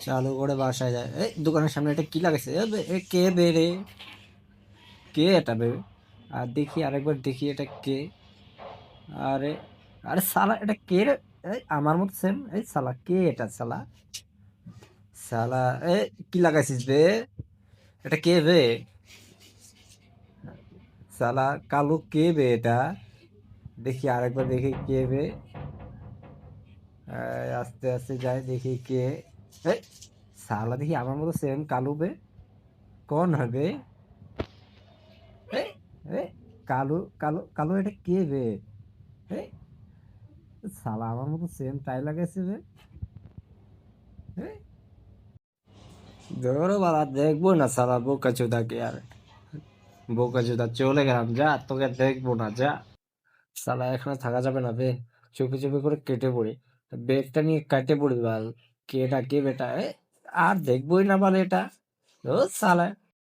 চালু করে বাসায় যায়। এই দোকানের সামনে এটা কি লাগাইছে? কে বেরে? কে এটা বে? আর দেখি আরেকবার দেখি এটা কে? আরে আরে সালা এটা কে রে? এই আমার মতো সেম। এই সালা কে এটা সালা? সালা এ কি লাগাইছিস বে? এটা কে বে? সালা কালো কে বে এটা? দেখি আরেকবার দেখি কে বে? আস্তে আস্তে যাই দেখি কে। এই সালা দেখি আমার মতো সেম কালো বে। কোন হবে? এই এই কালো কালো কালো এটা কে বে? এই সালা আমার মতো সেম টাই লাগাইছে বে। এই ধরো বাবা দেখবো না সালা বোকা চোদাকে আর। বোকা চোদা চলে গেলাম, যা তোকে দেখবো না, যা। সালা এখানে থাকা যাবে না বে। চুপি চুপি করে কেটে পড়ি। বেগটা নিয়ে কেটে পড়ি বাল। কে এটা কে বেটা? আর দেখবোই না বাল এটা। ও সালা